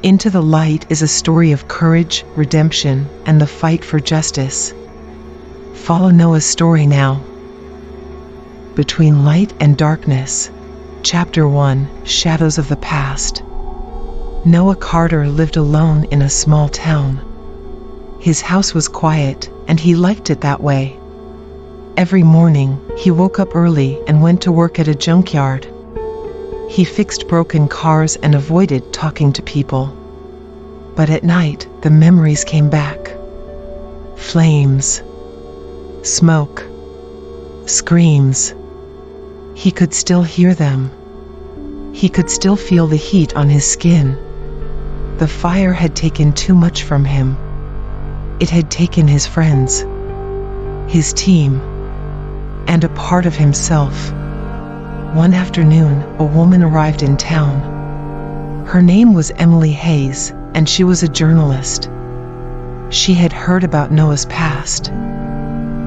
Into the Light is a story of courage, redemption, and the fight for justice. Follow Noah's story now. Between Light and Darkness. Chapter 1: Shadows of the Past. Noah Carter lived alone in a small town. His house was quiet, and he liked it that way. Every morning, he woke up early and went to work at a junkyard. He fixed broken cars and avoided talking to people. But at night, the memories came back. Flames. Smoke. Screams. He could still hear them. He could still feel the heat on his skin. The fire had taken too much from him. It had taken his friends, his team, and a part of himself. One afternoon, a woman arrived in town. Her name was Emily Hayes, and she was a journalist. She had heard about Noah's past.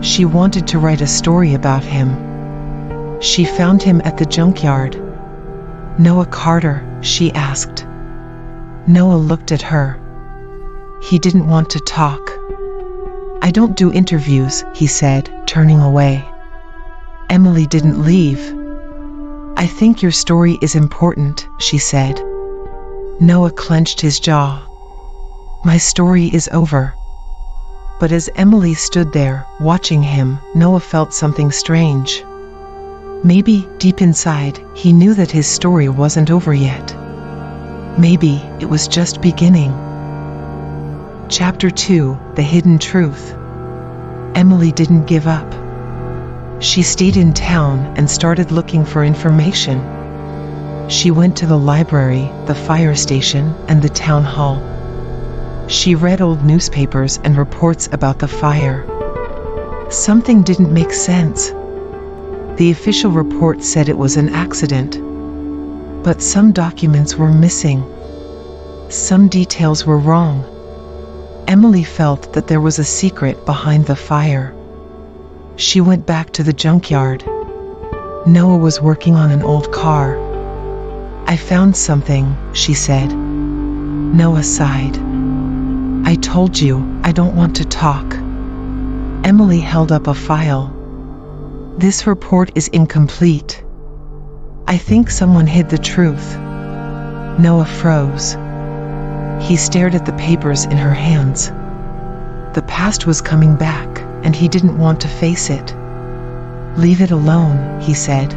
She wanted to write a story about him. She found him at the junkyard. "Noah Carter?" she asked. Noah looked at her. He didn't want to talk. "I don't do interviews," he said, turning away. Emily didn't leave. "I think your story is important," she said. Noah clenched his jaw. "My story is over." But as Emily stood there, watching him, Noah felt something strange. Maybe, deep inside, he knew that his story wasn't over yet. Maybe, it was just beginning. Chapter 2: The Hidden Truth. Emily didn't give up. She stayed in town and started looking for information. She went to the library, the fire station, and the town hall. She read old newspapers and reports about the fire. Something didn't make sense. The official report said it was an accident. But some documents were missing. Some details were wrong. Emily felt that there was a secret behind the fire. She went back to the junkyard. Noah was working on an old car. "I found something," she said. Noah sighed. "I told you, I don't want to talk." Emily held up a file. "This report is incomplete. I think someone hid the truth." Noah froze. He stared at the papers in her hands. The past was coming back, and he didn't want to face it. "Leave it alone," he said.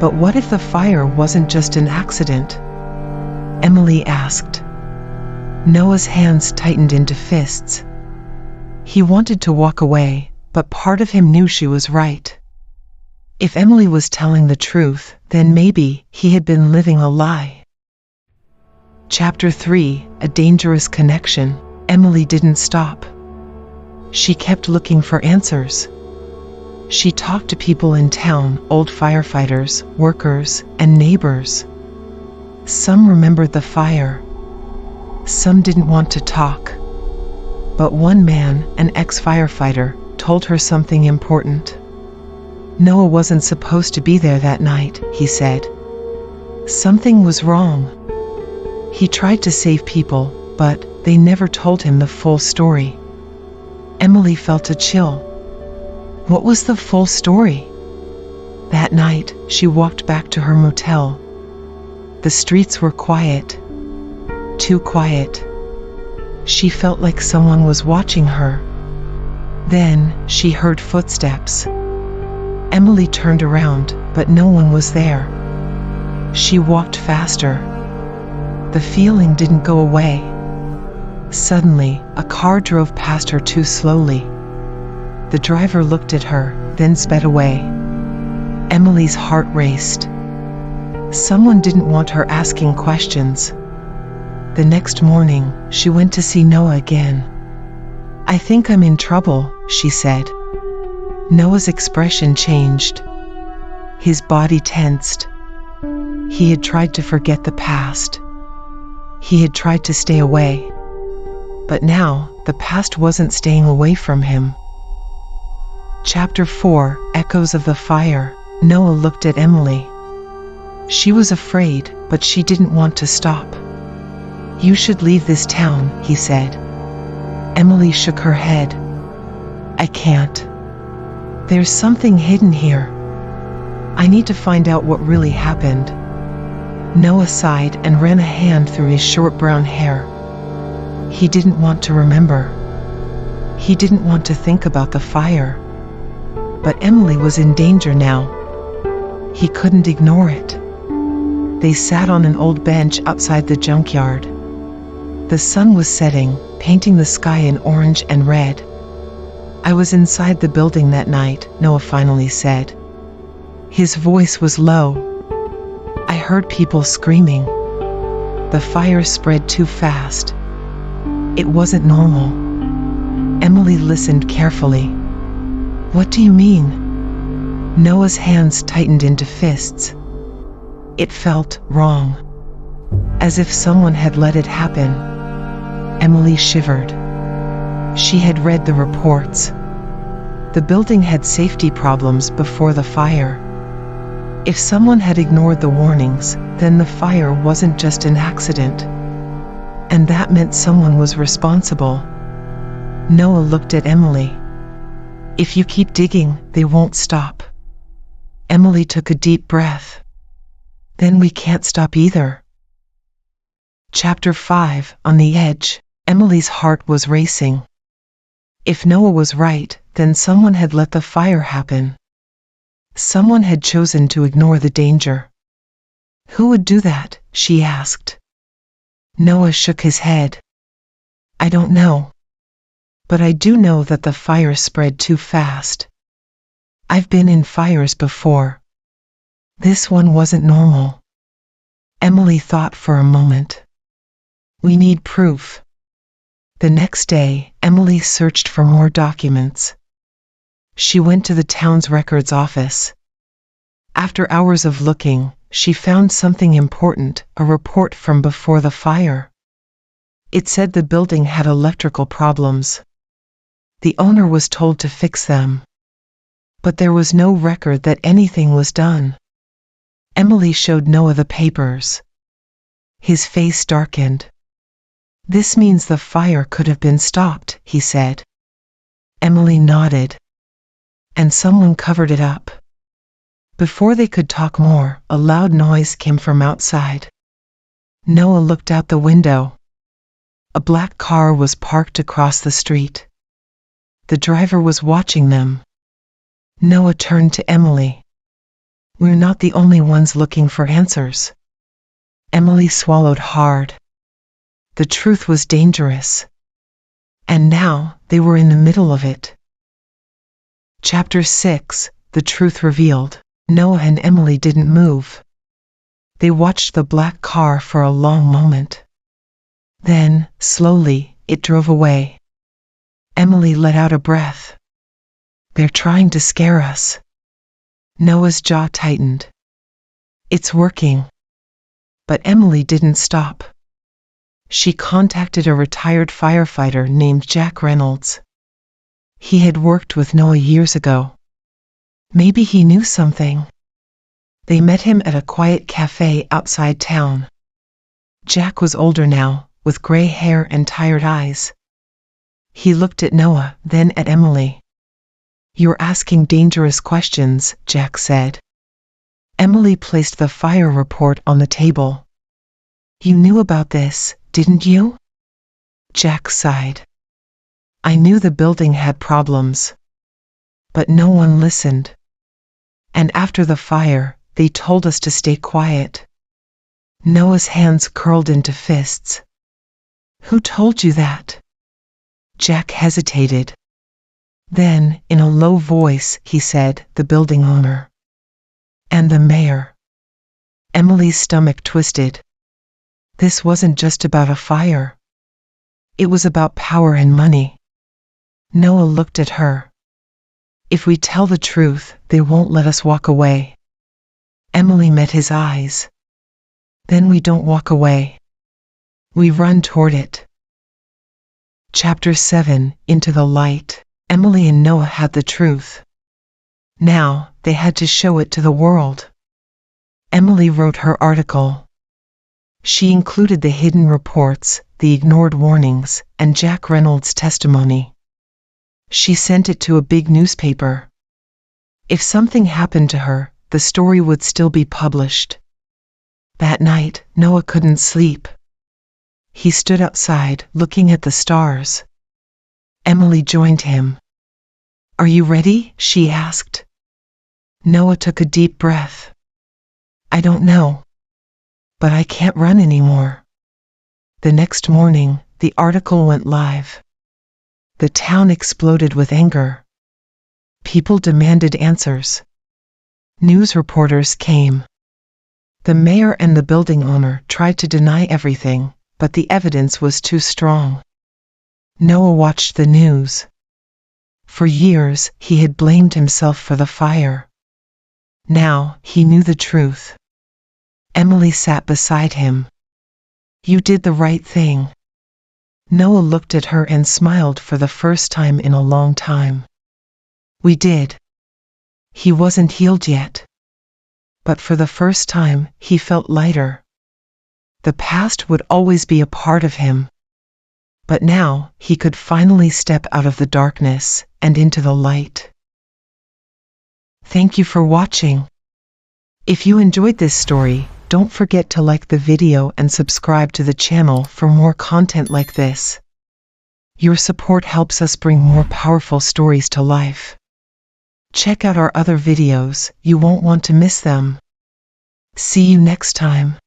"But what if the fire wasn't just an accident?" Emily asked. Noah's hands tightened into fists. He wanted to walk away, but part of him knew she was right. If Emily was telling the truth, then maybe he had been living a lie. Chapter 3: A Dangerous Connection. Emily didn't stop. She kept looking for answers. She talked to people in town, old firefighters, workers, and neighbors. Some remembered the fire. Some didn't want to talk. But one man, an ex-firefighter, told her something important. Noah wasn't supposed to be there that night, he said. Something was wrong. He tried to save people, but they never told him the full story. Emily felt a chill. What was the full story? That night, she walked back to her motel. The streets were quiet. Too quiet. She felt like someone was watching her. Then, she heard footsteps. Emily turned around, but no one was there. She walked faster. The feeling didn't go away. Suddenly, a car drove past her too slowly. The driver looked at her, then sped away. Emily's heart raced. Someone didn't want her asking questions. The next morning, she went to see Noah again. "I think I'm in trouble," she said. Noah's expression changed. His body tensed. He had tried to forget the past. He had tried to stay away. But now, the past wasn't staying away from him. Chapter 4: Echoes of the Fire. Noah looked at Emily. She was afraid, but she didn't want to stop. "You should leave this town," he said. Emily shook her head. "I can't. There's something hidden here. I need to find out what really happened." Noah sighed and ran a hand through his short brown hair. He didn't want to remember. He didn't want to think about the fire. But Emily was in danger now. He couldn't ignore it. They sat on an old bench outside the junkyard. The sun was setting, painting the sky in orange and red. "I was inside the building that night," Noah finally said. His voice was low. "I heard people screaming. The fire spread too fast. It wasn't normal." Emily listened carefully. "What do you mean?" Noah's hands tightened into fists. It felt wrong. As if someone had let it happen. Emily shivered. She had read the reports. The building had safety problems before the fire. If someone had ignored the warnings, then the fire wasn't just an accident. And that meant someone was responsible. Noah looked at Emily. "If you keep digging, they won't stop." Emily took a deep breath. "Then we can't stop either." Chapter 5, On the Edge. Emily's heart was racing. If Noah was right, then someone had let the fire happen. Someone had chosen to ignore the danger. Who would do that? She asked. Noah shook his head. "I don't know. But I do know that the fire spread too fast. I've been in fires before. This one wasn't normal." Emily thought for a moment. "We need proof." The next day, Emily searched for more documents. She went to the town's records office. After hours of looking, she found something important, a report from before the fire. It said the building had electrical problems. The owner was told to fix them. But there was no record that anything was done. Emily showed Noah the papers. His face darkened. "This means the fire could have been stopped," he said. Emily nodded. "And someone covered it up." Before they could talk more, a loud noise came from outside. Noah looked out the window. A black car was parked across the street. The driver was watching them. Noah turned to Emily. "We're not the only ones looking for answers." Emily swallowed hard. The truth was dangerous. And now, they were in the middle of it. Chapter 6, The Truth Revealed. Noah and Emily didn't move. They watched the black car for a long moment. Then, slowly, it drove away. Emily let out a breath. "They're trying to scare us." Noah's jaw tightened. "It's working." But Emily didn't stop. She contacted a retired firefighter named Jack Reynolds. He had worked with Noah years ago. Maybe he knew something. They met him at a quiet cafe outside town. Jack was older now, with gray hair and tired eyes. He looked at Noah, then at Emily. "You're asking dangerous questions," Jack said. Emily placed the fire report on the table. "You knew about this, didn't you?" Jack sighed. "I knew the building had problems. But no one listened. And after the fire, they told us to stay quiet." Noah's hands curled into fists. "Who told you that?" Jack hesitated. Then, in a low voice, he said, "The building owner. And the mayor." Emily's stomach twisted. This wasn't just about a fire. It was about power and money. Noah looked at her. "If we tell the truth, they won't let us walk away." Emily met his eyes. "Then we don't walk away. We run toward it." Chapter 7, Into the Light. Emily and Noah had the truth. Now, they had to show it to the world. Emily wrote her article. She included the hidden reports, the ignored warnings, and Jack Reynolds' testimony. She sent it to a big newspaper. If something happened to her, the story would still be published. That night, Noah couldn't sleep. He stood outside, looking at the stars. Emily joined him. "Are you ready?" she asked. Noah took a deep breath. "I don't know. But I can't run anymore." The next morning, the article went live. The town exploded with anger. People demanded answers. News reporters came. The mayor and the building owner tried to deny everything, but the evidence was too strong. Noah watched the news. For years, he had blamed himself for the fire. Now, he knew the truth. Emily sat beside him. "You did the right thing." Noah looked at her and smiled for the first time in a long time. "We did." He wasn't healed yet. But for the first time, he felt lighter. The past would always be a part of him. But now, he could finally step out of the darkness and into the light. Thank you for watching. If you enjoyed this story, don't forget to like the video and subscribe to the channel for more content like this. Your support helps us bring more powerful stories to life. Check out our other videos, you won't want to miss them. See you next time.